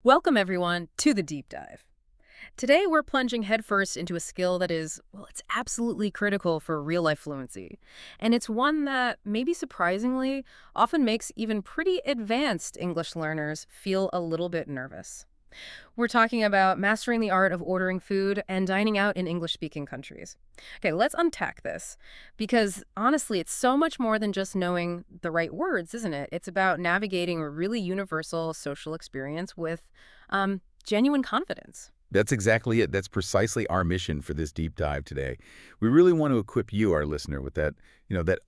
Welcome, everyone, to the deep dive. Today, we're plunging headfirst into a skill that is, well, it's absolutely critical for real-life fluency. And it's one that, maybe surprisingly, often makes even pretty advanced English learners feel a little bit nervous. We're talking about mastering the art of ordering food and dining out in English-speaking countries. Okay, let's unpack this, because honestly, it's so much more than just knowing the right words, isn't it? It's about navigating a really universal social experience with genuine confidence. That's exactly it. That's precisely our mission for this deep dive today. We really want to equip you, our listener, with that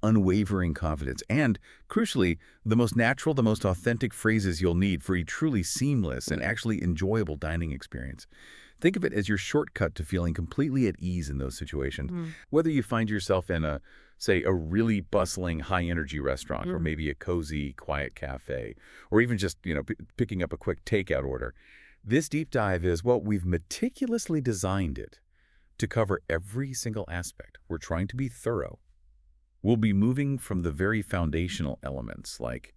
unwavering confidence and, crucially, the most natural, the most authentic phrases you'll need for a truly seamless and actually enjoyable dining experience. Think of it as your shortcut to feeling completely at ease in those situations. Whether you find yourself in say, a really bustling, high-energy restaurant, or maybe a cozy, quiet cafe, or even just, picking up a quick takeout order. This deep dive is, well, we've meticulously designed it to cover every single aspect. We're trying to be thorough. We'll be moving from the very foundational elements, like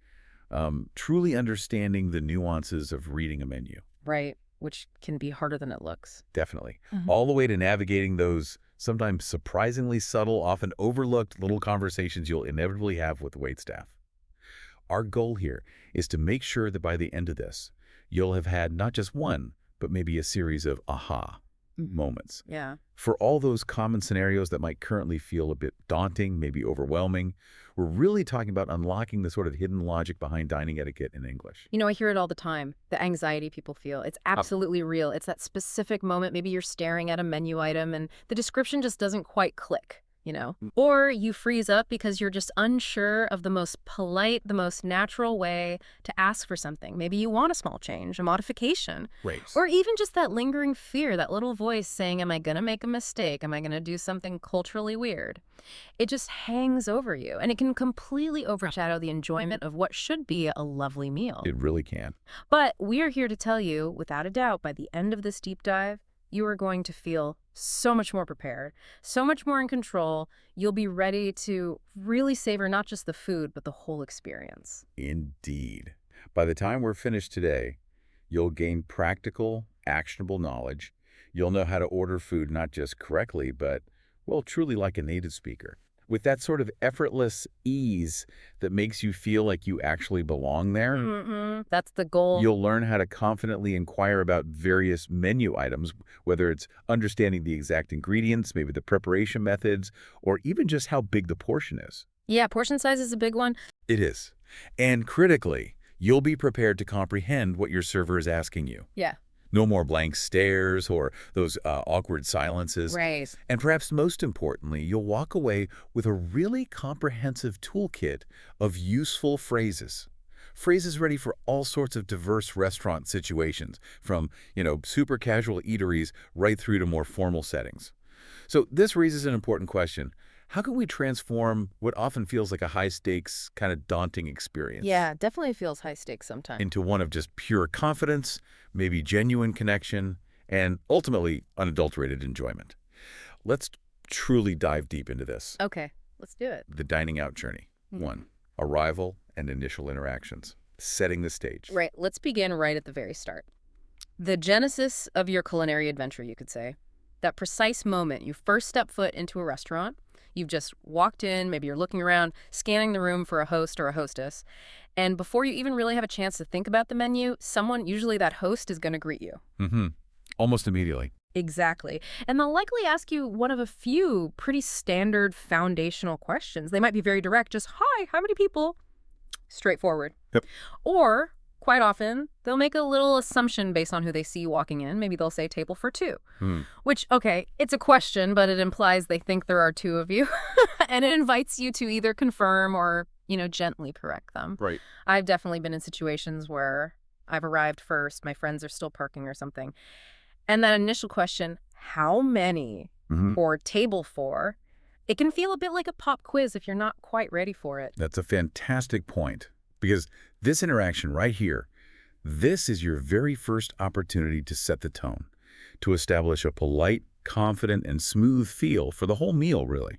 truly understanding the nuances of reading a menu. Right, which can be harder than it looks. Definitely. All the way to navigating those sometimes surprisingly subtle, often overlooked little conversations you'll inevitably have with the waitstaff. Our goal here is to make sure that by the end of this, you'll have had not just one, but maybe a series of aha moments. Yeah. For all those common scenarios that might currently feel a bit daunting, maybe overwhelming, we're really talking about unlocking the sort of hidden logic behind dining etiquette in English. I hear it all the time, the anxiety people feel. It's absolutely real. It's that specific moment, maybe you're staring at a menu item and the description just doesn't quite click. Or you freeze up because you're just unsure of the most polite, the most natural way to ask for something. Maybe you want a small change, a modification, Right. or even just that lingering fear, that little voice saying, am I going to make a mistake? Am I going to do something culturally weird? It just hangs over you, and it can completely overshadow the enjoyment of what should be a lovely meal. It really can. But we're here to tell you, without a doubt, by the end of this deep dive, you are going to feel so much more prepared, so much more in control. You'll be ready to really savor not just the food, but the whole experience. Indeed. By the time we're finished today, you'll gain practical, actionable knowledge. You'll know how to order food not just correctly, but, well, truly like a native speaker. With that sort of effortless ease that makes you feel like you actually belong there. That's the goal. You'll learn how to confidently inquire about various menu items, whether it's understanding the exact ingredients, maybe the preparation methods, or even just how big the portion is. Yeah, portion size is a big one. It is. And critically, you'll be prepared to comprehend what your server is asking you. Yeah. No more blank stares or those awkward silences. Right. And perhaps most importantly, you'll walk away with a really comprehensive toolkit of useful phrases. Phrases ready for all sorts of diverse restaurant situations, from, super casual eateries right through to more formal settings. So this raises an important question. How can we transform what often feels like a high-stakes, kind of daunting experience? Yeah, definitely feels high stakes sometimes. Into one of just pure confidence, maybe genuine connection, and ultimately unadulterated enjoyment. Let's truly dive deep into this. Okay, let's do it. The dining out journey. 1. Arrival and initial interactions. Setting the stage. Right, let's begin right at the very start. The genesis of your culinary adventure, you could say. That precise moment you first step foot into a restaurant. You've just walked in, maybe you're looking around, scanning the room for a host or a hostess. And before you even really have a chance to think about the menu, someone, usually that host, is going to greet you. Almost immediately. Exactly. And they'll likely ask you one of a few pretty standard foundational questions. They might be very direct, just, hi, how many people? Straightforward. Yep. Or, quite often, they'll make a little assumption based on who they see walking in. Maybe they'll say table for 2, which, okay, it's a question, but it implies they think there are 2 of you. And it invites you to either confirm or, gently correct them. Right. I've definitely been in situations where I've arrived first, my friends are still parking or something. And that initial question, how many, or table for, it can feel a bit like a pop quiz if you're not quite ready for it. That's a fantastic point, because this interaction right here, this is your very first opportunity to set the tone, to establish a polite, confident, and smooth feel for the whole meal, really.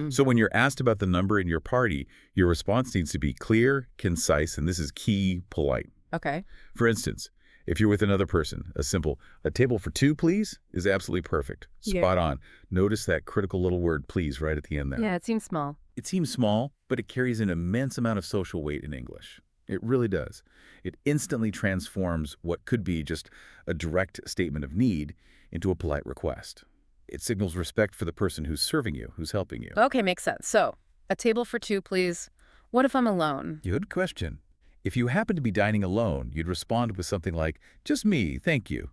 So when you're asked about the number in your party, your response needs to be clear, concise, and this is key, polite. Okay. For instance, If you're with another person, a table for two, please, is absolutely perfect. Spot on. Notice that critical little word, please, right at the end there. Yeah, it seems small. It seems small, but it carries an immense amount of social weight in English. It really does. It instantly transforms what could be just a direct statement of need into a polite request. It signals respect for the person who's serving you, who's helping you. Okay, makes sense. So, a table for two, please. What if I'm alone? Good question. If you happen to be dining alone, you'd respond with something like, just me, thank you.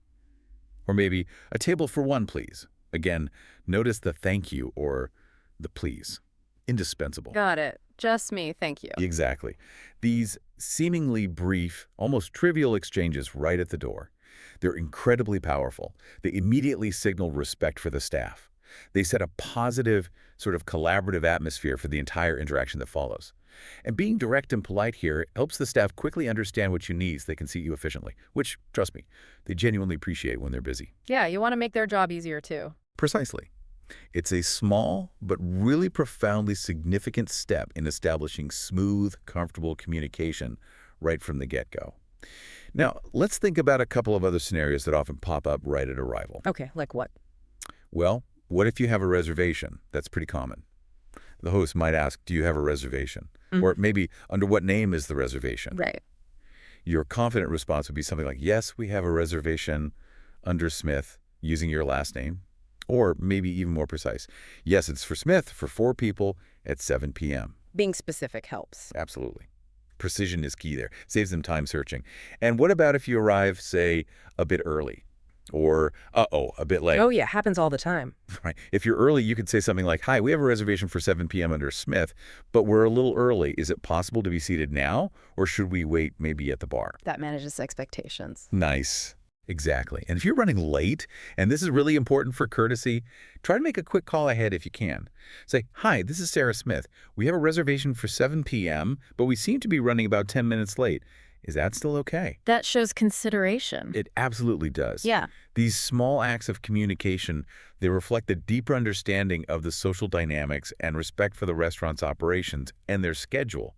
Or maybe, a table for one, please. Again, notice the thank you or the please. Indispensable. Got it. Just me, thank you. Exactly. These seemingly brief, almost trivial exchanges right at the door. They're incredibly powerful. They immediately signal respect for the staff. They set a positive, sort of collaborative atmosphere for the entire interaction that follows. And being direct and polite here helps the staff quickly understand what you need so they can seat you efficiently, which, trust me, they genuinely appreciate when they're busy. Yeah, you want to make their job easier too. Precisely. It's a small but really profoundly significant step in establishing smooth, comfortable communication right from the get-go. Now, let's think about a couple of other scenarios that often pop up right at arrival. Okay, like what? Well, what if you have a reservation? That's pretty common. The host might ask, do you have a reservation? Or maybe, under what name is the reservation? Right. Your confident response would be something like, yes, we have a reservation under Smith, using your last name. Or maybe even more precise, yes, it's for Smith for 4 people at 7 p.m. Being specific helps. Absolutely. Precision is key there. Saves them time searching. And what about if you arrive, say, a bit early? Or, a bit late. Oh, yeah, happens all the time. Right. If you're early, you could say something like, hi, we have a reservation for 7 p.m. under Smith, but we're a little early. Is it possible to be seated now, or should we wait maybe at the bar? That manages expectations. Nice. Exactly. And if you're running late, and this is really important for courtesy, try to make a quick call ahead if you can. Say, hi, this is Sarah Smith. We have a reservation for 7 p.m., but we seem to be running about 10 minutes late. Is that still okay? That shows consideration. It absolutely does. Yeah. These small acts of communication, they reflect a deeper understanding of the social dynamics and respect for the restaurant's operations and their schedule.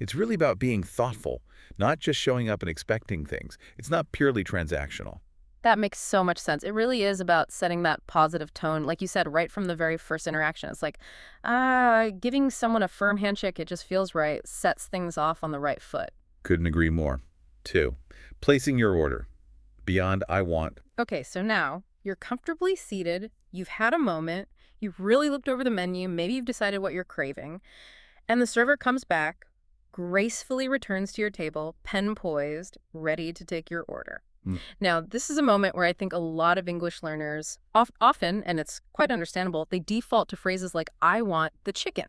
It's really about being thoughtful, not just showing up and expecting things. It's not purely transactional. That makes so much sense. It really is about setting that positive tone, like you said, right from the very first interaction. It's like, giving someone a firm handshake, it just feels right, sets things off on the right foot. Couldn't agree more. 2, placing your order. Beyond I want. Okay, so now you're comfortably seated, you've had a moment, you've really looked over the menu, maybe you've decided what you're craving, and the server comes back, gracefully returns to your table, pen poised, ready to take your order. Now, this is a moment where I think a lot of English learners often, and it's quite understandable, they default to phrases like, I want the chicken.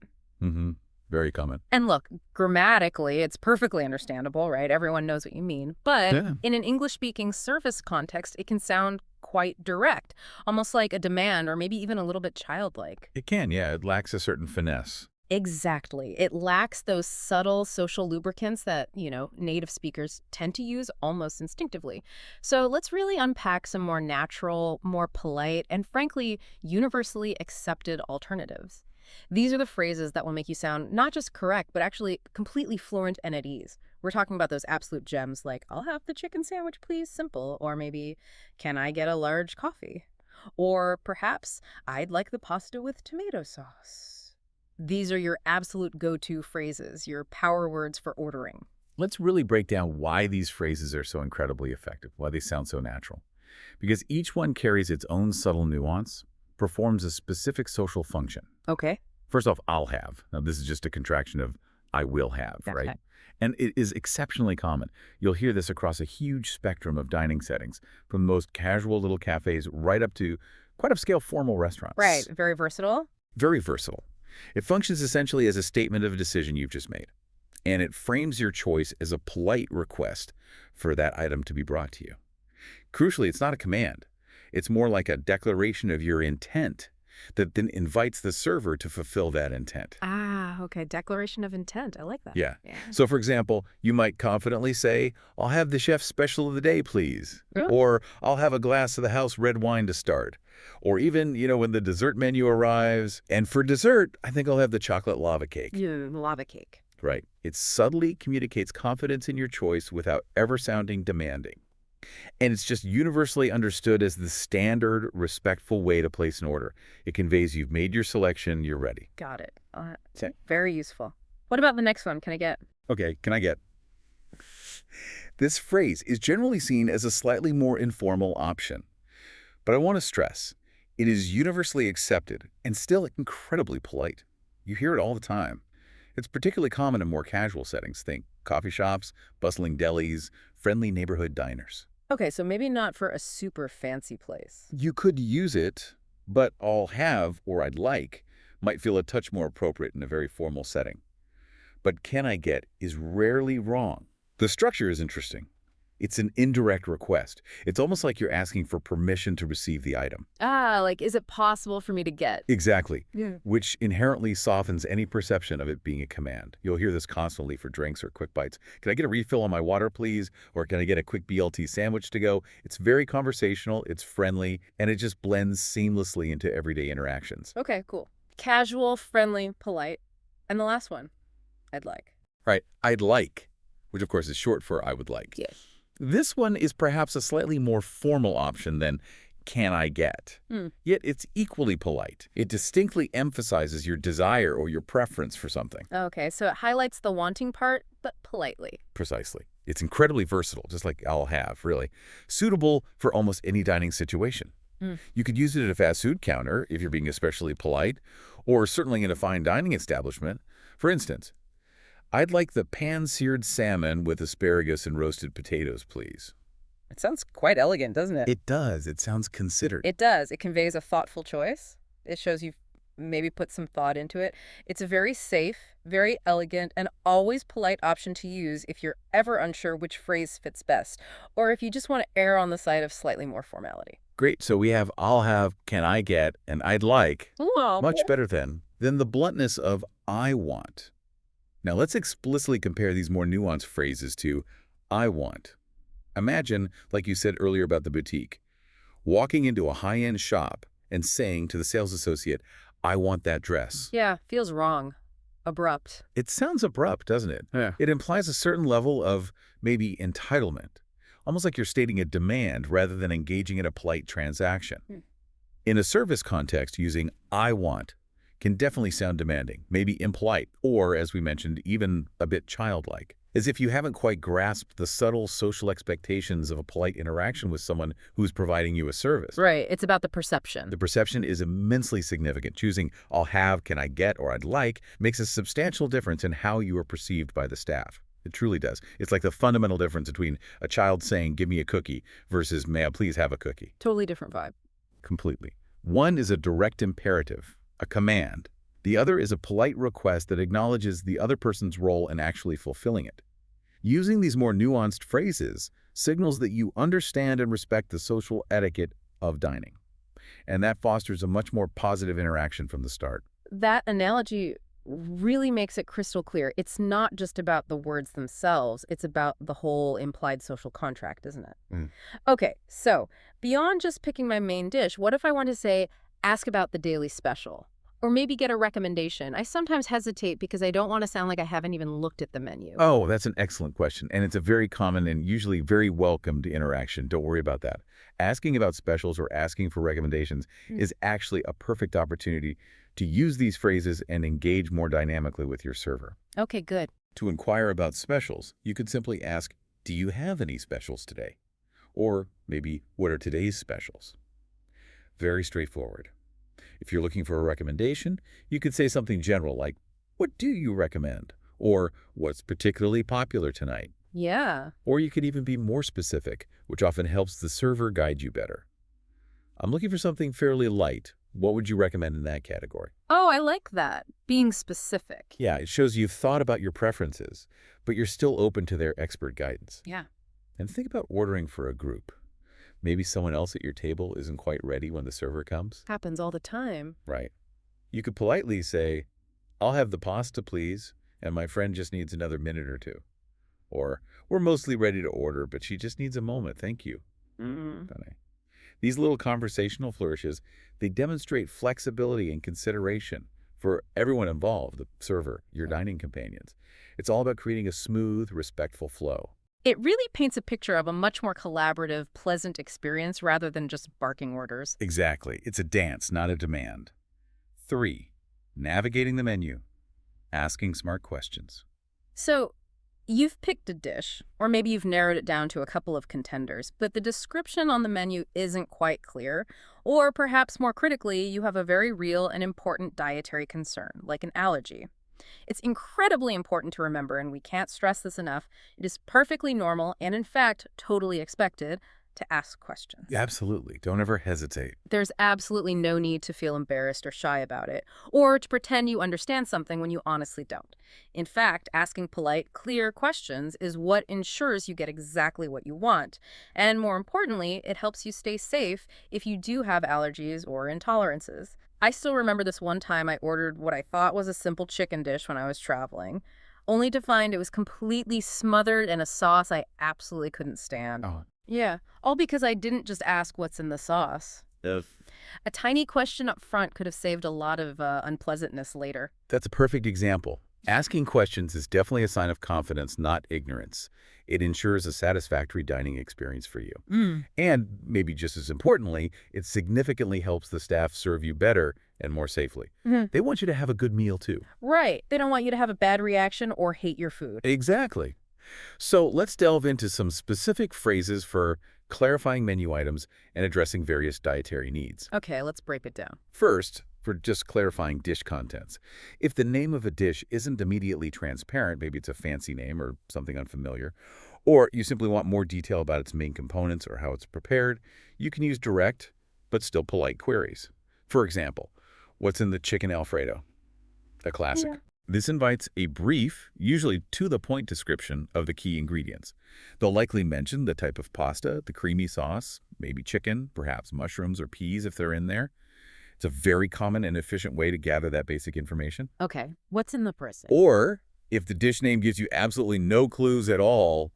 Very common. And look, grammatically, it's perfectly understandable, right? Everyone knows what you mean. But in an English-speaking service context, it can sound quite direct, almost like a demand or maybe even a little bit childlike. It can, yeah. It lacks a certain finesse. Exactly. It lacks those subtle social lubricants that, native speakers tend to use almost instinctively. So let's really unpack some more natural, more polite, and frankly, universally accepted alternatives. These are the phrases that will make you sound not just correct, but actually completely fluent and at ease. We're talking about those absolute gems like, I'll have the chicken sandwich, please, simple. Or maybe, can I get a large coffee? Or perhaps, I'd like the pasta with tomato sauce. These are your absolute go-to phrases, your power words for ordering. Let's really break down why these phrases are so incredibly effective, why they sound so natural. Because each one carries its own subtle nuance, performs a specific social function. Okay. First off, I'll have. Now, this is just a contraction of I will have, right? Okay. And it is exceptionally common. You'll hear this across a huge spectrum of dining settings, from the most casual little cafes right up to quite upscale formal restaurants. Right. Very versatile. Very versatile. It functions essentially as a statement of a decision you've just made. And it frames your choice as a polite request for that item to be brought to you. Crucially, it's not a command. It's more like a declaration of your intent that then invites the server to fulfill that intent. Okay. Declaration of intent. I like that. Yeah. So, for example, you might confidently say, I'll have the chef's special of the day, please. Yeah. Or I'll have a glass of the house red wine to start. Or even, when the dessert menu arrives. And for dessert, I think I'll have the chocolate lava cake. Yeah, lava cake. Right. It subtly communicates confidence in your choice without ever sounding demanding. And it's just universally understood as the standard, respectful way to place an order. It conveys you've made your selection, you're ready. Got it. Okay. Very useful. What about the next one? Can I get? Okay, can I get? This phrase is generally seen as a slightly more informal option. But I want to stress, it is universally accepted and still incredibly polite. You hear it all the time. It's particularly common in more casual settings. Think coffee shops, bustling delis, friendly neighborhood diners. Okay, so maybe not for a super fancy place. You could use it, but I'll have or I'd like might feel a touch more appropriate in a very formal setting. But can I get is rarely wrong. The structure is interesting. It's an indirect request. It's almost like you're asking for permission to receive the item. Like, is it possible for me to get? Exactly. Yeah. Which inherently softens any perception of it being a command. You'll hear this constantly for drinks or quick bites. Can I get a refill on my water, please? Or can I get a quick BLT sandwich to go? It's very conversational, it's friendly, and it just blends seamlessly into everyday interactions. Okay, cool. Casual, friendly, polite. And the last one, I'd like. Right. I'd like, which of course is short for I would like. Yeah. This one is perhaps a slightly more formal option than can I get? Yet it's equally polite. It distinctly emphasizes your desire or your preference for something. Okay, so it highlights the wanting part, but politely. Precisely. It's incredibly versatile, just like I'll have, really. Suitable for almost any dining situation. You could use it at a fast food counter if you're being especially polite, or certainly in a fine dining establishment. For instance, I'd like the pan-seared salmon with asparagus and roasted potatoes, please. It sounds quite elegant, doesn't it? It does. It sounds considered. It does. It conveys a thoughtful choice. It shows you've maybe put some thought into it. It's a very safe, very elegant, and always polite option to use if you're ever unsure which phrase fits best, or if you just want to err on the side of slightly more formality. Great. So we have I'll have, can I get, and I'd like. Well, Much better than the bluntness of I want. Now let's explicitly compare these more nuanced phrases to I want. Imagine, like you said earlier about the boutique, walking into a high-end shop and saying to the sales associate, I want that dress. Yeah, feels wrong. Abrupt. It sounds abrupt, doesn't it? Yeah. It implies a certain level of maybe entitlement, almost like you're stating a demand rather than engaging in a polite transaction. In a service context, using I want can definitely sound demanding, maybe impolite, or, as we mentioned, even a bit childlike, as if you haven't quite grasped the subtle social expectations of a polite interaction with someone who's providing you a service. Right. It's about the perception. The perception is immensely significant. Choosing I'll have, can I get, or I'd like makes a substantial difference in how you are perceived by the staff. It truly does. It's like the fundamental difference between a child saying, give me a cookie, versus may I please have a cookie. Totally different vibe. Completely. One is a direct imperative, a command. The other is a polite request that acknowledges the other person's role in actually fulfilling it. Using these more nuanced phrases signals that you understand and respect the social etiquette of dining. And that fosters a much more positive interaction from the start. That analogy really makes it crystal clear. It's not just about the words themselves. It's about the whole implied social contract, isn't it? Okay, so beyond just picking my main dish, what if I want to say, ask about the daily special? Or maybe get a recommendation. I sometimes hesitate because I don't want to sound like I haven't even looked at the menu. Oh, that's an excellent question. And it's a very common and usually very welcomed interaction. Don't worry about that. Asking about specials or asking for recommendations is actually a perfect opportunity to use these phrases and engage more dynamically with your server. Okay, good. To inquire about specials, you could simply ask, do you have any specials today? Or maybe, what are today's specials? Very straightforward. If you're looking for a recommendation, you could say something general like, what do you recommend? Or what's particularly popular tonight? Yeah. Or you could even be more specific, which often helps the server guide you better. I'm looking for something fairly light. What would you recommend in that category? Oh, I like that. Being specific. Yeah, it shows you've thought about your preferences, but you're still open to their expert guidance. Yeah. And think about ordering for a group. Maybe someone else at your table isn't quite ready when the server comes. Happens all the time. Right. You could politely say, I'll have the pasta, please, and my friend just needs another minute or two. Or, we're mostly ready to order, but she just needs a moment, thank you. These little conversational flourishes, they demonstrate flexibility and consideration for everyone involved, the server, your dining companions. It's all about creating a smooth, respectful flow. It really paints a picture of a much more collaborative, pleasant experience rather than just barking orders. Exactly. It's a dance, not a demand. 3. Navigating the menu. Asking smart questions. So, you've picked a dish, or maybe you've narrowed it down to a couple of contenders, but the description on the menu isn't quite clear, or perhaps more critically, you have a very real and important dietary concern, like an allergy. It's incredibly important to remember, and we can't stress this enough, it is perfectly normal and, in fact, totally expected to ask questions. Absolutely. Don't ever hesitate. There's absolutely no need to feel embarrassed or shy about it, or to pretend you understand something when you honestly don't. In fact, asking polite, clear questions is what ensures you get exactly what you want. And more importantly, it helps you stay safe if you do have allergies or intolerances. I still remember this one time I ordered what I thought was a simple chicken dish when I was traveling, only to find it was completely smothered in a sauce I absolutely couldn't stand. Oh, Yeah, all because I didn't just ask what's in the sauce. if A tiny question up front could have saved a lot of unpleasantness later. That's a perfect example. Asking questions is definitely a sign of confidence, not ignorance. It ensures a satisfactory dining experience for you. And maybe just as importantly, it significantly helps the staff serve you better and more safely. Mhm. They want you to have a good meal too. Right. They don't want you to have a bad reaction or hate your food. Exactly. So let's delve into some specific phrases for clarifying menu items and addressing various dietary needs. Okay, let's break it down. First, for just clarifying dish contents. If the name of a dish isn't immediately transparent, maybe it's a fancy name or something unfamiliar, or you simply want more detail about its main components or how it's prepared, you can use direct but still polite queries. For example, what's in the chicken Alfredo? A classic. Yeah. This invites a brief, usually to-the-point description of the key ingredients. They'll likely mention the type of pasta, the creamy sauce, maybe chicken, perhaps mushrooms or peas if they're in there. It's a very common and efficient way to gather that basic information. Okay, what's in the person? Or if the dish name gives you absolutely no clues at all,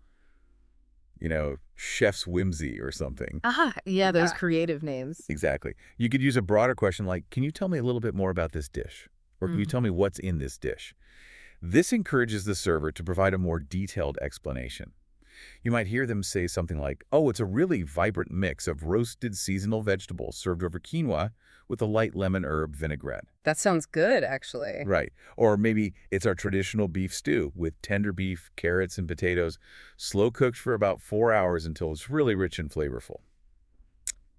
chef's whimsy or something. Aha, yeah, those creative names. Exactly. You could use a broader question like, can you tell me a little bit more about this dish? Or can you tell me what's in this dish? This encourages the server to provide a more detailed explanation. You might hear them say something like, oh, it's a really vibrant mix of roasted seasonal vegetables served over quinoa with a light lemon herb vinaigrette. That sounds good, actually. Right. Or maybe it's our traditional beef stew with tender beef, carrots, and potatoes, slow cooked for about 4 hours until it's really rich and flavorful.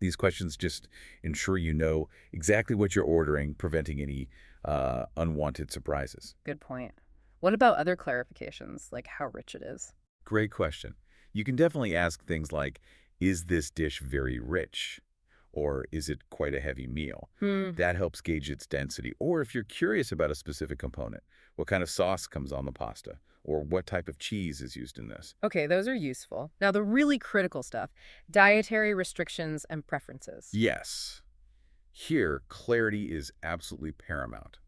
These questions just ensure you know exactly what you're ordering, preventing any unwanted surprises. Good point. What about other clarifications, like how rich it is? Great question. You can definitely ask things like, is this dish very rich? Or is it quite a heavy meal? That helps gauge its density. Or if you're curious about a specific component, what kind of sauce comes on the pasta? Or what type of cheese is used in this? Okay, those are useful. Now, the really critical stuff, dietary restrictions and preferences. Yes. Here, clarity is absolutely paramount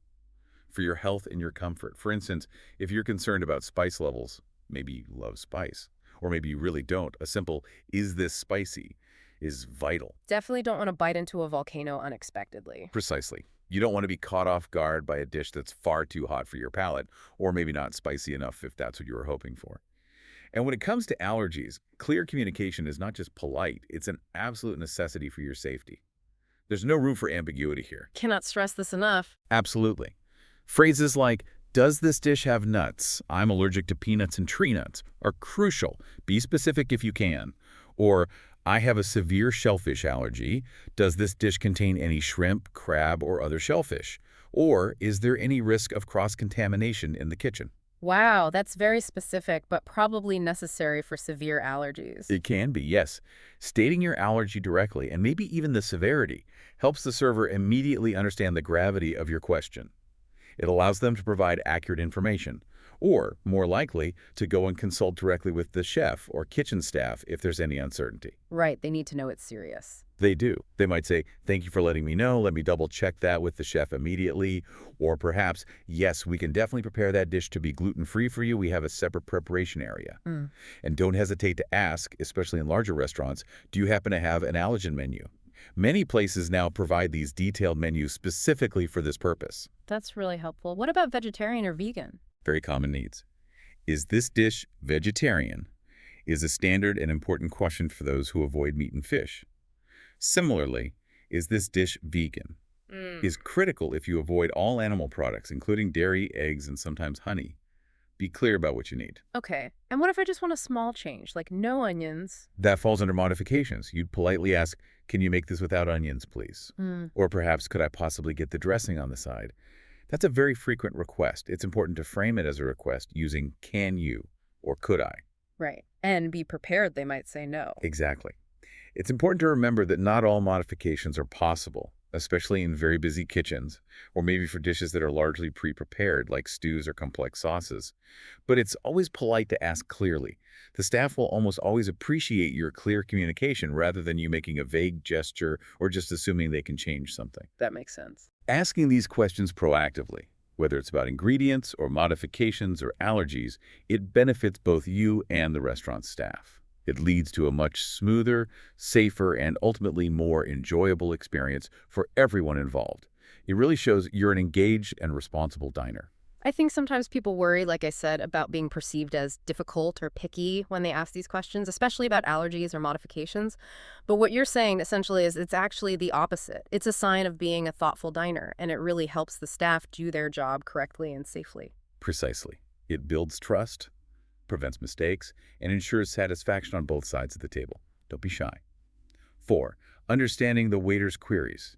for your health and your comfort. For instance, if you're concerned about spice levels, maybe you love spice, or maybe you really don't, a simple, is this spicy, is vital. Definitely don't want to bite into a volcano unexpectedly. Precisely. You don't want to be caught off guard by a dish that's far too hot for your palate, or maybe not spicy enough if that's what you were hoping for. And when it comes to allergies, clear communication is not just polite, it's an absolute necessity for your safety. There's no room for ambiguity here. Cannot stress this enough. Absolutely. Phrases like, does this dish have nuts? I'm allergic to peanuts and tree nuts are crucial. Be specific if you can. Or, I have a severe shellfish allergy. Does this dish contain any shrimp, crab, or other shellfish? Or, is there any risk of cross-contamination in the kitchen? Wow, that's very specific, but probably necessary for severe allergies. It can be, yes. Stating your allergy directly, and maybe even the severity, helps the server immediately understand the gravity of your question. It allows them to provide accurate information, or, more likely, to go and consult directly with the chef or kitchen staff if there's any uncertainty. Right, they need to know it's serious. They do. They might say, thank you for letting me know. Let me double check that with the chef immediately. Or perhaps, yes, we can definitely prepare that dish to be gluten-free for you. We have a separate preparation area. And don't hesitate to ask, especially in larger restaurants, do you happen to have an allergen menu? Many places now provide these detailed menus specifically for this purpose. That's really helpful. What about vegetarian or vegan? Very common needs. Is this dish vegetarian? is a standard and important question for those who avoid meat and fish. Similarly, is this dish vegan? Is critical if you avoid all animal products, including dairy, eggs, and sometimes honey. Be clear about what you need. Okay. And what if I just want a small change, like no onions? That falls under modifications. You'd politely ask, can you make this without onions, please? Or perhaps, could I possibly get the dressing on the side? That's a very frequent request. It's important to frame it as a request using can you or could I. Right. And be prepared they might say no. Exactly. It's important to remember that not all modifications are possible, especially in very busy kitchens, or maybe for dishes that are largely pre-prepared, like stews or complex sauces. But it's always polite to ask clearly. The staff will almost always appreciate your clear communication rather than you making a vague gesture or just assuming they can change something. That makes sense. Asking these questions proactively, whether it's about ingredients or modifications or allergies, it benefits both you and the restaurant staff. It leads to a much smoother, safer, and ultimately more enjoyable experience for everyone involved. It really shows you're an engaged and responsible diner. I think sometimes people worry, like I said, about being perceived as difficult or picky when they ask these questions, especially about allergies or modifications. But what you're saying essentially is it's actually the opposite. It's a sign of being a thoughtful diner, and it really helps the staff do their job correctly and safely. Precisely. It builds trust, prevents mistakes, and ensures satisfaction on both sides of the table. Don't be shy. 4. Understanding the waiter's queries.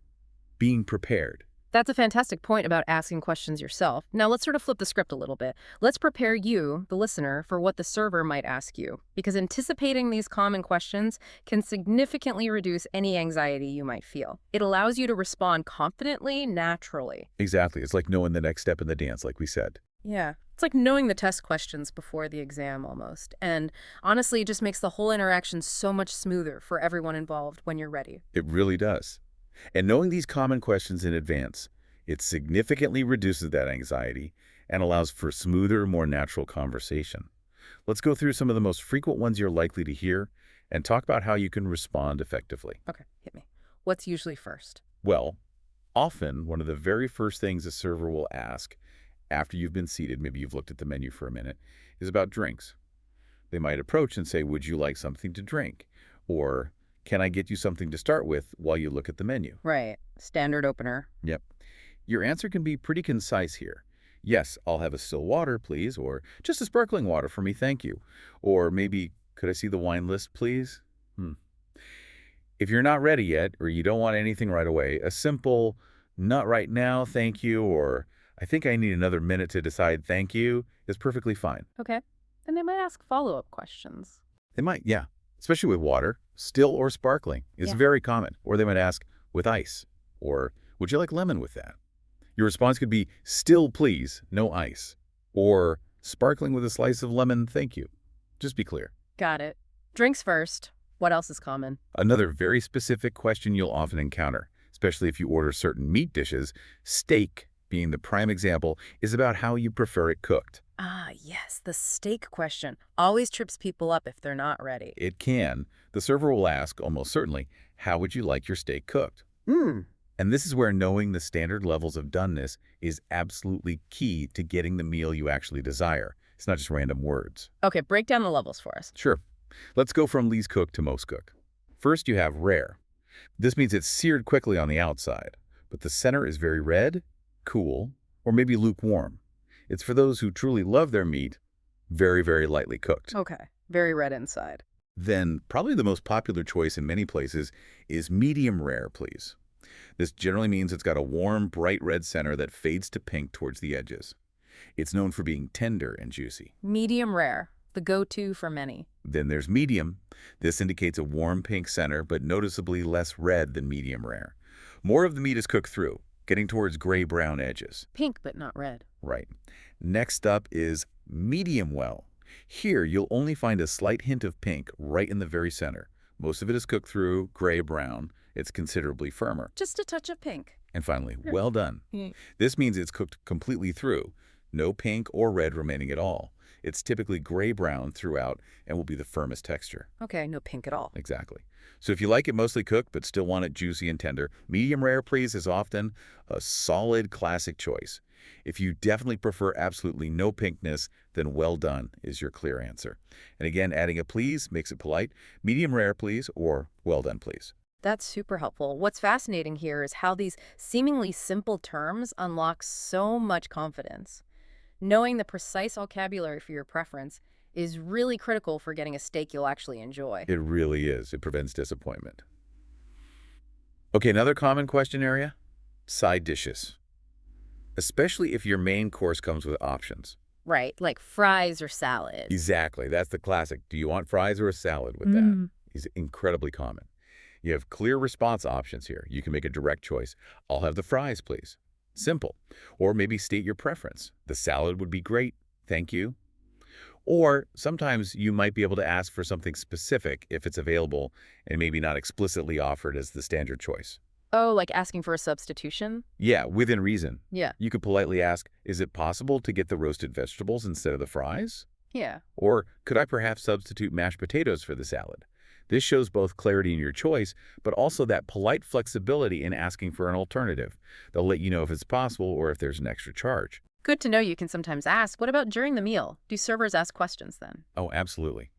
Being prepared. That's a fantastic point about asking questions yourself. Now let's sort of flip the script a little bit. Let's prepare you, the listener, for what the server might ask you, because anticipating these common questions can significantly reduce any anxiety you might feel. It allows you to respond confidently, naturally. Exactly. It's like knowing the next step in the dance, like we said. Yeah. It's like knowing the test questions before the exam almost. And honestly, it just makes the whole interaction so much smoother for everyone involved when you're ready. It really does. And knowing these common questions in advance, it significantly reduces that anxiety and allows for smoother, more natural conversation. Let's go through some of the most frequent ones you're likely to hear and talk about how you can respond effectively. Okay, hit me. What's usually first? Well, often one of the very first things a server will ask after you've been seated, maybe you've looked at the menu for a minute, is about drinks. They might approach and say, would you like something to drink? Or, can I get you something to start with while you look at the menu? Right. Standard opener. Yep. Your answer can be pretty concise here. Yes, I'll have a still water, please, or just a sparkling water for me, thank you. Or maybe, could I see the wine list, please? If you're not ready yet, or you don't want anything right away, a simple, not right now, thank you, or I think I need another minute to decide, thank you, is perfectly fine. Okay. And they might ask follow-up questions. They might, yeah. Especially with water, still or sparkling, is very common. Or they might ask, with ice, or would you like lemon with that? Your response could be, still please, no ice, or sparkling with a slice of lemon, thank you. Just be clear. Got it. Drinks first. What else is common? Another very specific question you'll often encounter, especially if you order certain meat dishes, steak being the prime example, is about how you prefer it cooked. Ah, yes, the steak question always trips people up if they're not ready. It can. The server will ask, almost certainly, how would you like your steak cooked? And this is where knowing the standard levels of doneness is absolutely key to getting the meal you actually desire. It's not just random words. Okay, break down the levels for us. Sure. Let's go from least cooked to most cooked. First, you have rare. This means it's seared quickly on the outside, but the center is very red, cool, or maybe lukewarm. It's for those who truly love their meat, very, very lightly cooked. Okay, very red inside. Then, probably the most popular choice in many places is medium rare, please. This generally means it's got a warm, bright red center that fades to pink towards the edges. It's known for being tender and juicy. Medium rare, the go-to for many. Then there's medium. This indicates a warm pink center, but noticeably less red than medium rare. More of the meat is cooked through, getting towards gray-brown edges. Pink, but not red. Right. Next up is medium well. Here, you'll only find a slight hint of pink right in the very center. Most of it is cooked through, gray-brown. It's considerably firmer. Just a touch of pink. And finally, well done. This means it's cooked completely through. No pink or red remaining at all. It's typically gray-brown throughout and will be the firmest texture. Okay, no pink at all. Exactly. So if you like it mostly cooked but still want it juicy and tender, medium rare, please, is often a solid classic choice. If you definitely prefer absolutely no pinkness, then well done is your clear answer. And again, adding a please makes it polite. Medium rare, please, or well done, please. That's super helpful. What's fascinating here is how these seemingly simple terms unlock so much confidence. Knowing the precise vocabulary for your preference is really critical for getting a steak you'll actually enjoy. It really is. It prevents disappointment. Okay, another common question area, side dishes. Especially if your main course comes with options. Right, like fries or salad. Exactly. That's the classic. Do you want fries or a salad with that? Is incredibly common. You have clear response options here. You can make a direct choice. I'll have the fries, please. Simple. Or maybe state your preference. The salad would be great. Thank you. Or sometimes you might be able to ask for something specific if it's available and maybe not explicitly offered as the standard choice. Oh, like asking for a substitution? Yeah, within reason. Yeah. You could politely ask, is it possible to get the roasted vegetables instead of the fries? Yeah. Or could I perhaps substitute mashed potatoes for the salad? This shows both clarity in your choice, but also that polite flexibility in asking for an alternative. They'll let you know if it's possible or if there's an extra charge. Good to know you can sometimes ask. What about during the meal? Do servers ask questions then? Oh, absolutely.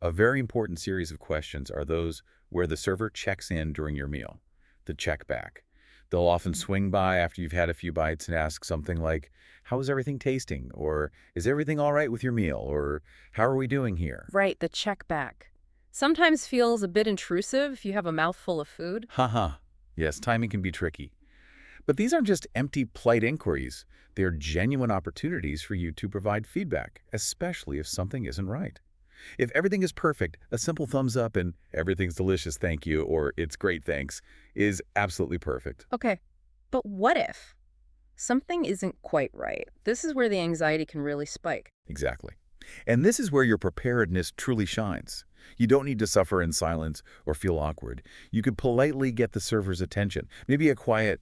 A very important series of questions are those where the server checks in during your meal, the check back. They'll often swing by after you've had a few bites and ask something like, how is everything tasting? Or is everything all right with your meal? Or how are we doing here? Right, the check back. Sometimes feels a bit intrusive if you have a mouthful of food. Haha. Yes, timing can be tricky. But these aren't just empty, polite inquiries. They're genuine opportunities for you to provide feedback, especially if something isn't right. If everything is perfect, a simple thumbs up and everything's delicious, thank you, or it's great, thanks, is absolutely perfect. Okay, but what if something isn't quite right? This is where the anxiety can really spike. Exactly. And this is where your preparedness truly shines. You don't need to suffer in silence or feel awkward. You could politely get the server's attention, maybe a quiet,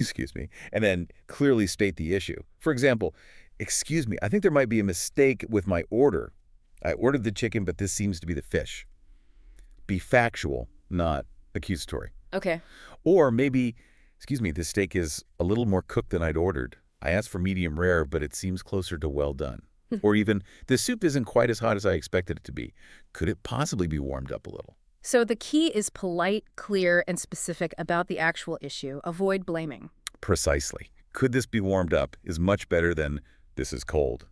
excuse me, and then clearly state the issue. For example, excuse me, I think there might be a mistake with my order. I ordered the chicken, but this seems to be the fish. Be factual, not accusatory. Okay. Or maybe, excuse me, this steak is a little more cooked than I'd ordered. I asked for medium rare, but it seems closer to well done. Or even, the soup isn't quite as hot as I expected it to be. Could it possibly be warmed up a little? So the key is polite, clear, and specific about the actual issue. Avoid blaming. Precisely. Could this be warmed up is much better than this is cold.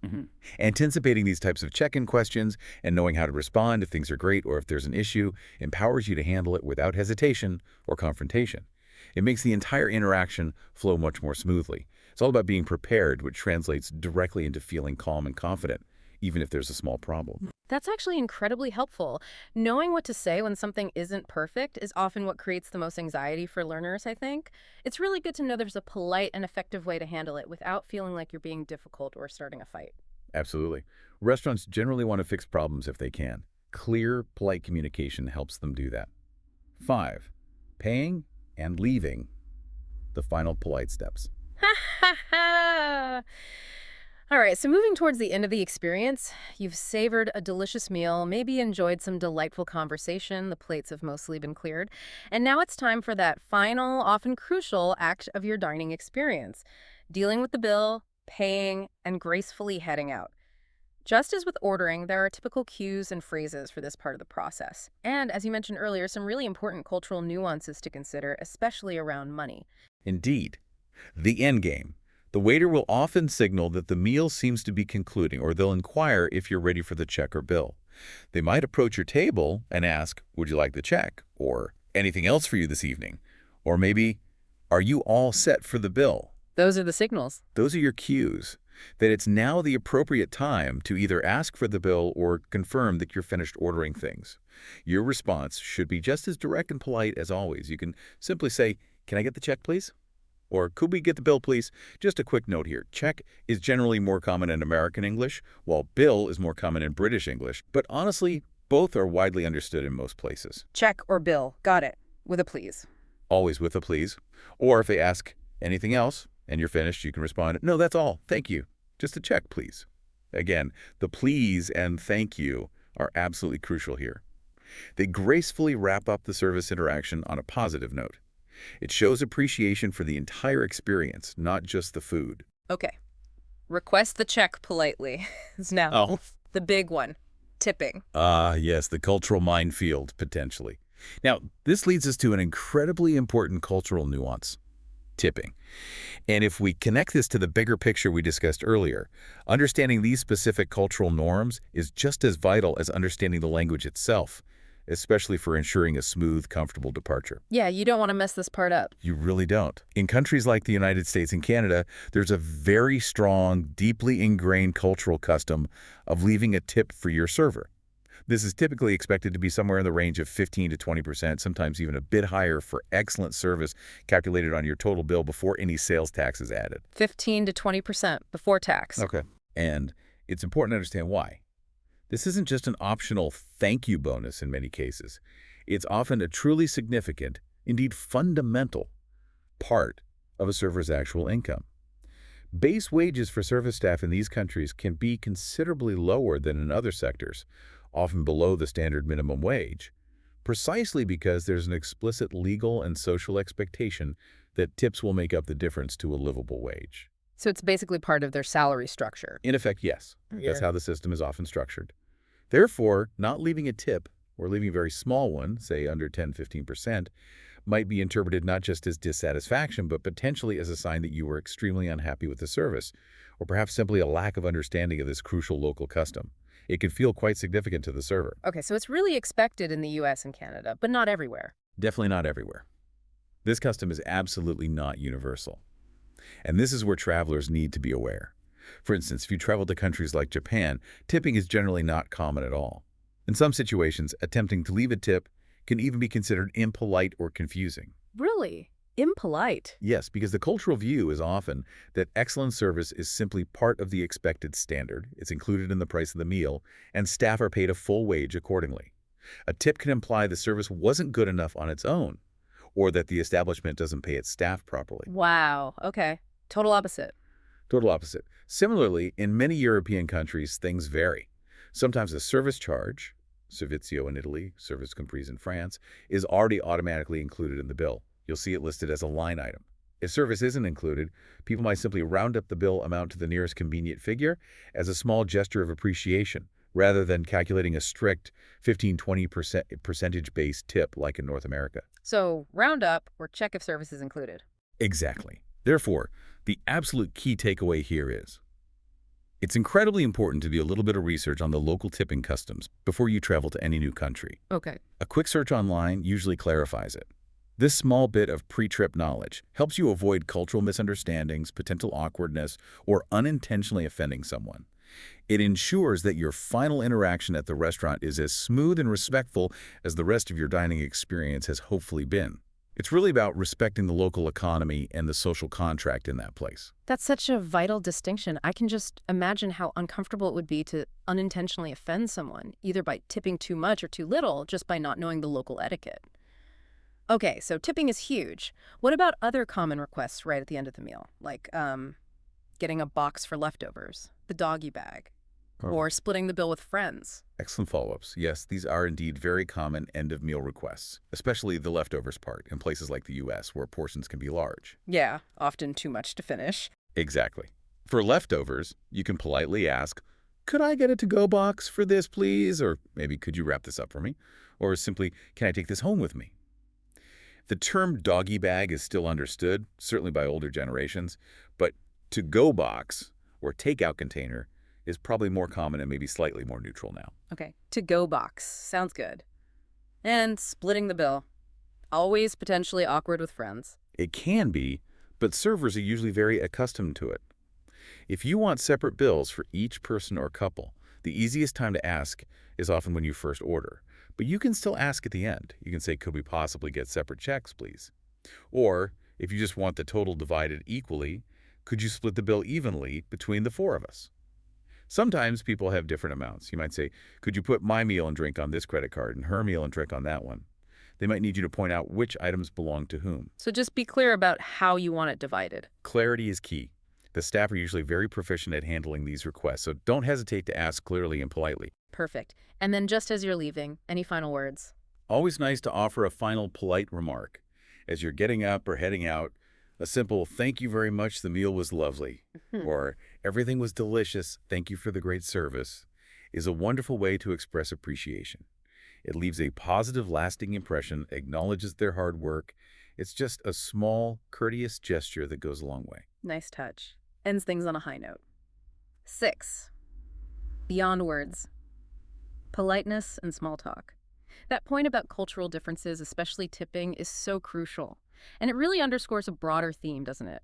Anticipating these types of check-in questions and knowing how to respond if things are great or if there's an issue empowers you to handle it without hesitation or confrontation. It makes the entire interaction flow much more smoothly. It's all about being prepared, which translates directly into feeling calm and confident, even if there's a small problem. That's actually incredibly helpful. Knowing what to say when something isn't perfect is often what creates the most anxiety for learners, I think. It's really good to know there's a polite and effective way to handle it without feeling like you're being difficult or starting a fight. Absolutely. Restaurants generally want to fix problems if they can. Clear, polite communication helps them do that. 5. Paying and leaving. The final polite steps. All right, so moving towards the end of the experience, you've savored a delicious meal, maybe enjoyed some delightful conversation, the plates have mostly been cleared, and now it's time for that final, often crucial act of your dining experience, dealing with the bill, paying, and gracefully heading out. Just as with ordering, there are typical cues and phrases for this part of the process. And as you mentioned earlier, some really important cultural nuances to consider, especially around money. Indeed. The end game. The waiter will often signal that the meal seems to be concluding, or they'll inquire if you're ready for the check or bill. They might approach your table and ask, would you like the check? Or anything else for you this evening? Or maybe, are you all set for the bill? Those are the signals. Those are your cues that it's now the appropriate time to either ask for the bill or confirm that you're finished ordering things. Your response should be just as direct and polite as always. You can simply say, can I get the check, please? Or could we get the bill, please? Just a quick note here. Check is generally more common in American English, while bill is more common in British English. But honestly, both are widely understood in most places. Check or bill. Got it. With a please. Always with a please. Or if they ask anything else and you're finished, you can respond, no, that's all. Thank you. Just a check, please. Again, the please and thank you are absolutely crucial here. They gracefully wrap up the service interaction on a positive note. It shows appreciation for the entire experience, not just the food. Okay. Request the check politely is now the big one. Tipping. Yes, the cultural minefield, potentially. Now, this leads us to an incredibly important cultural nuance: tipping. And if we connect this to the bigger picture we discussed earlier, understanding these specific cultural norms is just as vital as understanding the language itself, especially for ensuring a smooth, comfortable departure. Yeah, you don't want to mess this part up. You really don't. In countries like the United States and Canada, there's a very strong, deeply ingrained cultural custom of leaving a tip for your server. This is typically expected to be somewhere in the range of 15 to 20%, sometimes even a bit higher for excellent service calculated on your total bill before any sales tax is added. 15 to 20% before tax. Okay. And it's important to understand why. This isn't just an optional thank you bonus in many cases. It's often a truly significant, indeed fundamental, part of a server's actual income. Base wages for service staff in these countries can be considerably lower than in other sectors, often below the standard minimum wage, precisely because there's an explicit legal and social expectation that tips will make up the difference to a livable wage. So it's basically part of their salary structure. In effect, yes. That's how the system is often structured. Therefore, not leaving a tip, or leaving a very small one, say under 10–15%, might be interpreted not just as dissatisfaction, but potentially as a sign that you were extremely unhappy with the service, or perhaps simply a lack of understanding of this crucial local custom. It can feel quite significant to the server. Okay, so it's really expected in the US and Canada, but not everywhere. Definitely not everywhere. This custom is absolutely not universal. And this is where travelers need to be aware. For instance, if you travel to countries like Japan, tipping is generally not common at all. In some situations, attempting to leave a tip can even be considered impolite or confusing. Really? Impolite? Yes, because the cultural view is often that excellent service is simply part of the expected standard. It's included in the price of the meal, and staff are paid a full wage accordingly. A tip can imply the service wasn't good enough on its own, or that the establishment doesn't pay its staff properly. Wow. Okay. Total opposite. Total opposite. Similarly, in many European countries, things vary. Sometimes a service charge, servizio in Italy, service comprise in France, is already automatically included in the bill. You'll see it listed as a line item. If service isn't included, people might simply round up the bill amount to the nearest convenient figure as a small gesture of appreciation, rather than calculating a strict 15–20% percentage-based tip like in North America. So round up or check if service is included. Exactly. Therefore, the absolute key takeaway here is, it's incredibly important to do a little bit of research on the local tipping customs before you travel to any new country. Okay. A quick search online usually clarifies it. This small bit of pre-trip knowledge helps you avoid cultural misunderstandings, potential awkwardness, or unintentionally offending someone. It ensures that your final interaction at the restaurant is as smooth and respectful as the rest of your dining experience has hopefully been. It's really about respecting the local economy and the social contract in that place. That's such a vital distinction. I can just imagine how uncomfortable it would be to unintentionally offend someone, either by tipping too much or too little, just by not knowing the local etiquette. Okay, so tipping is huge. What about other common requests right at the end of the meal? Like getting a box for leftovers, the doggy bag, or splitting the bill with friends. Excellent follow-ups. Yes, these are indeed very common end-of-meal requests, especially the leftovers part in places like the U.S. where portions can be large. Yeah, often too much to finish. Exactly. For leftovers, you can politely ask, "Could I get a to-go box for this, please?" Or maybe, "Could you wrap this up for me?" Or simply, "Can I take this home with me?" The term doggy bag is still understood, certainly by older generations, but to-go box or takeout container is probably more common and maybe slightly more neutral now. Okay, to-go box. Sounds good. And splitting the bill. Always potentially awkward with friends. It can be, but servers are usually very accustomed to it. If you want separate bills for each person or couple, the easiest time to ask is often when you first order. But you can still ask at the end. You can say, "Could we possibly get separate checks, please?" Or, if you just want the total divided equally, "Could you split the bill evenly between the four of us?" Sometimes people have different amounts. You might say, "Could you put my meal and drink on this credit card and her meal and drink on that one?" They might need you to point out which items belong to whom. So just be clear about how you want it divided. Clarity is key. The staff are usually very proficient at handling these requests, so don't hesitate to ask clearly and politely. Perfect. And then just as you're leaving, any final words? Always nice to offer a final polite remark. As you're getting up or heading out, a simple "thank you very much, the meal was lovely," or "everything was delicious, thank you for the great service," is a wonderful way to express appreciation. It leaves a positive, lasting impression, acknowledges their hard work. It's just a small, courteous gesture that goes a long way. Nice touch. Ends things on a high note. 6. Beyond words. Politeness and small talk. That point about cultural differences, especially tipping, is so crucial. And it really underscores a broader theme, doesn't it?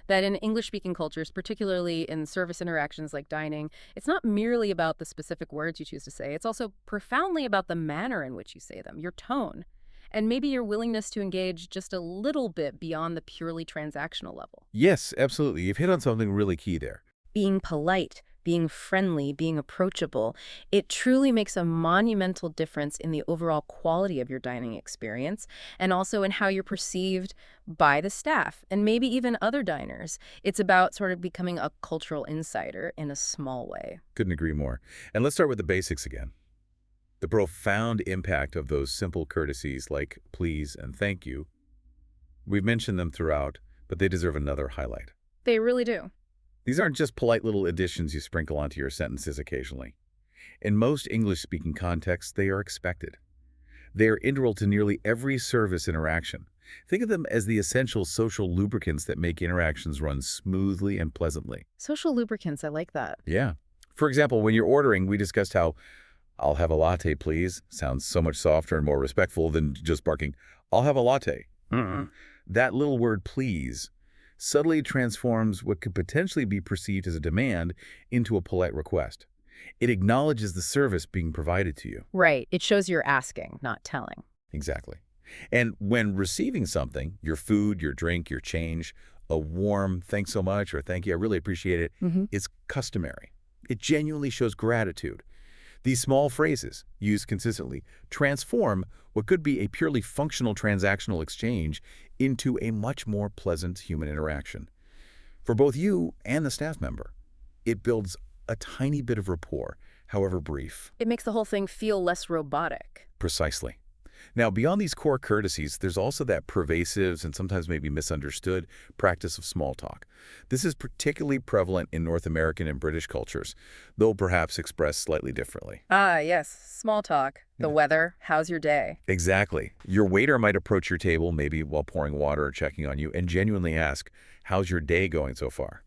That in English-speaking cultures, particularly in service interactions like dining, it's not merely about the specific words you choose to say. It's also profoundly about the manner in which you say them, your tone, and maybe your willingness to engage just a little bit beyond the purely transactional level. Yes, absolutely. You've hit on something really key there. Being polite, being friendly, being approachable, it truly makes a monumental difference in the overall quality of your dining experience and also in how you're perceived by the staff and maybe even other diners. It's about sort of becoming a cultural insider in a small way. Couldn't agree more. And let's start with the basics again. The profound impact of those simple courtesies like please and thank you. We've mentioned them throughout, but they deserve another highlight. They really do. These aren't just polite little additions you sprinkle onto your sentences occasionally. In most English-speaking contexts, they are expected. They are integral to nearly every service interaction. Think of them as the essential social lubricants that make interactions run smoothly and pleasantly. Social lubricants, I like that. Yeah. For example, when you're ordering, we discussed how "I'll have a latte, please" sounds so much softer and more respectful than just barking, "I'll have a latte." That little word "please" subtly transforms what could potentially be perceived as a demand into a polite request. It acknowledges the service being provided to you. Right. It shows you're asking, not telling. Exactly. And when receiving something, your food, your drink, your change, a warm "thanks so much" or "thank you, I really appreciate it," is customary. It genuinely shows gratitude. These small phrases, used consistently, transform what could be a purely functional transactional exchange into a much more pleasant human interaction. For both you and the staff member, it builds a tiny bit of rapport, however brief. It makes the whole thing feel less robotic. Precisely. Now, beyond these core courtesies, there's also that pervasive and sometimes maybe misunderstood practice of small talk. This is particularly prevalent in North American and British cultures, though perhaps expressed slightly differently. Ah, yes. Small talk. The weather. How's your day? Exactly. Your waiter might approach your table, maybe while pouring water or checking on you, and genuinely ask, "How's your day going so far?"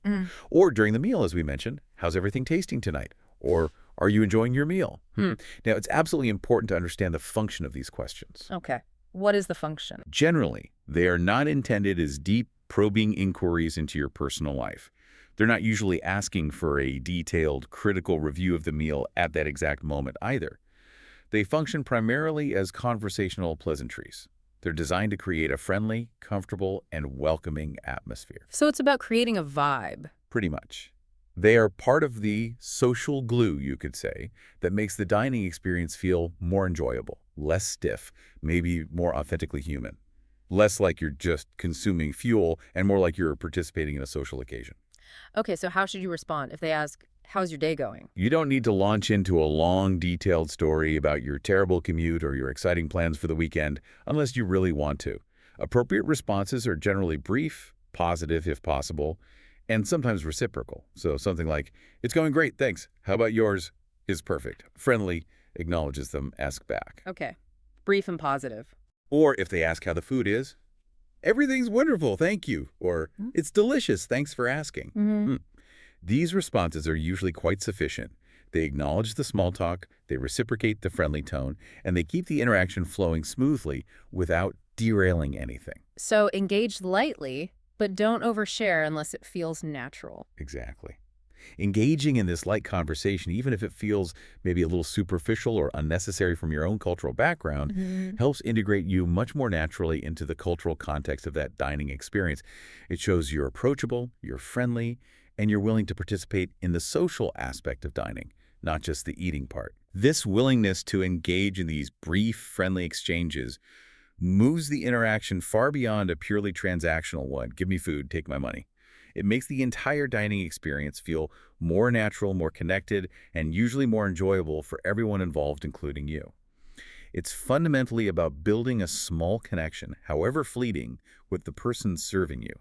Or during the meal, as we mentioned, "How's everything tasting tonight?" Or "Are you enjoying your meal?" Now, it's absolutely important to understand the function of these questions. Okay. What is the function? Generally, they are not intended as deep, probing inquiries into your personal life. They're not usually asking for a detailed, critical review of the meal at that exact moment either. They function primarily as conversational pleasantries. They're designed to create a friendly, comfortable, and welcoming atmosphere. So it's about creating a vibe. Pretty much. They are part of the social glue, you could say, that makes the dining experience feel more enjoyable, less stiff, maybe more authentically human. Less like you're just consuming fuel and more like you're participating in a social occasion. Okay, so how should you respond if they ask, how's your day going? You don't need to launch into a long, detailed story about your terrible commute or your exciting plans for the weekend unless you really want to. Appropriate responses are generally brief, positive if possible, and sometimes reciprocal. So something like, "It's going great, thanks. How about yours?" is perfect. Friendly, acknowledges them, ask back. Okay. Brief and positive. Or if they ask how the food is, "Everything's wonderful, thank you." Or "It's delicious, thanks for asking." These responses are usually quite sufficient. They acknowledge the small talk, they reciprocate the friendly tone, and they keep the interaction flowing smoothly without derailing anything. So engage lightly, but don't overshare unless it feels natural. Exactly. Engaging in this light conversation, even if it feels maybe a little superficial or unnecessary from your own cultural background, helps integrate you much more naturally into the cultural context of that dining experience. It shows you're approachable, you're friendly, and you're willing to participate in the social aspect of dining, not just the eating part. This willingness to engage in these brief, friendly exchanges moves the interaction far beyond a purely transactional one. Give me food, take my money. It makes the entire dining experience feel more natural, more connected, and usually more enjoyable for everyone involved, including you. It's fundamentally about building a small connection, however fleeting, with the person serving you.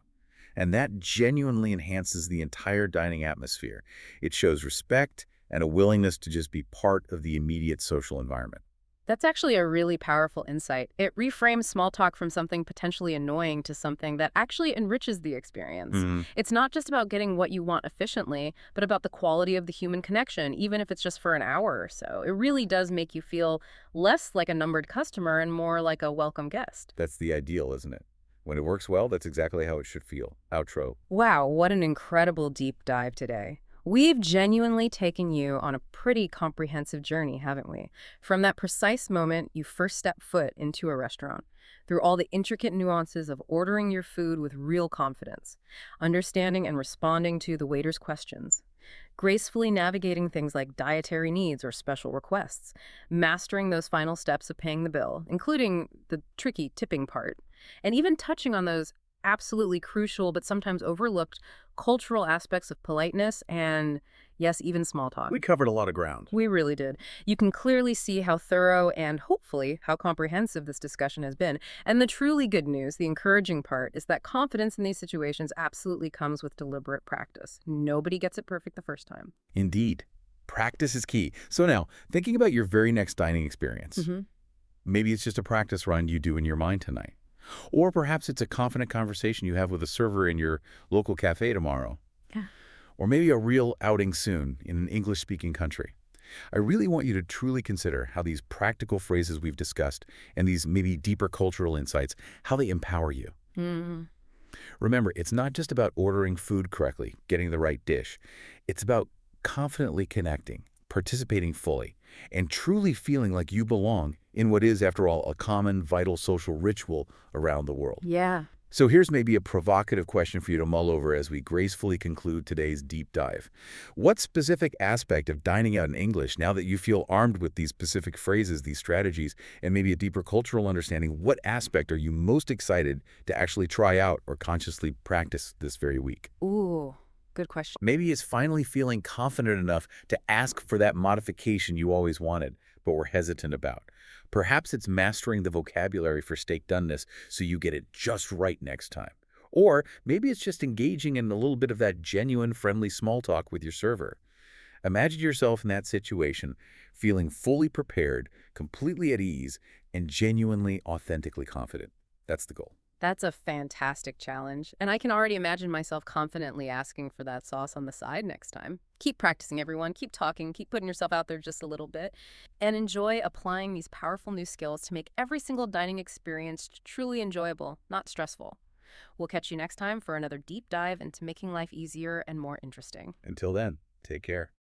And that genuinely enhances the entire dining atmosphere. It shows respect and a willingness to just be part of the immediate social environment. That's actually a really powerful insight. It reframes small talk from something potentially annoying to something that actually enriches the experience. It's not just about getting what you want efficiently, but about the quality of the human connection, even if it's just for an hour or so. It really does make you feel less like a numbered customer and more like a welcome guest. That's the ideal, isn't it? When it works well, that's exactly how it should feel. Outro. Wow, what an incredible deep dive today. We've genuinely taken you on a pretty comprehensive journey, haven't we? From that precise moment you first step foot into a restaurant, through all the intricate nuances of ordering your food with real confidence, understanding and responding to the waiter's questions, gracefully navigating things like dietary needs or special requests, mastering those final steps of paying the bill, including the tricky tipping part, and even touching on those absolutely crucial but sometimes overlooked cultural aspects of politeness and, yes, even small talk. We covered a lot of ground. We really did. You can clearly see how thorough and hopefully how comprehensive this discussion has been. And the truly good news, the encouraging part, is that confidence in these situations absolutely comes with deliberate practice. Nobody gets it perfect the first time. Indeed. Practice is key. So now, thinking about your very next dining experience, maybe it's just a practice run you do in your mind tonight. Or perhaps it's a confident conversation you have with a server in your local cafe tomorrow. Yeah. Or maybe a real outing soon in an English-speaking country. I really want you to truly consider how these practical phrases we've discussed and these maybe deeper cultural insights, how they empower you. Remember, it's not just about ordering food correctly, getting the right dish. It's about confidently connecting, participating fully, and truly feeling like you belong in what is, after all, a common, vital social ritual around the world. Yeah. So here's maybe a provocative question for you to mull over as we gracefully conclude today's deep dive. What specific aspect of dining out in English, now that you feel armed with these specific phrases, these strategies, and maybe a deeper cultural understanding, what aspect are you most excited to actually try out or consciously practice this very week? Ooh, good question. Maybe it's finally feeling confident enough to ask for that modification you always wanted, but were hesitant about. Perhaps it's mastering the vocabulary for steak doneness so you get it just right next time. Or maybe it's just engaging in a little bit of that genuine, friendly small talk with your server. Imagine yourself in that situation, feeling fully prepared, completely at ease, and genuinely, authentically confident. That's the goal. That's a fantastic challenge, and I can already imagine myself confidently asking for that sauce on the side next time. Keep practicing, everyone. Keep talking. Keep putting yourself out there just a little bit, and enjoy applying these powerful new skills to make every single dining experience truly enjoyable, not stressful. We'll catch you next time for another deep dive into making life easier and more interesting. Until then, take care.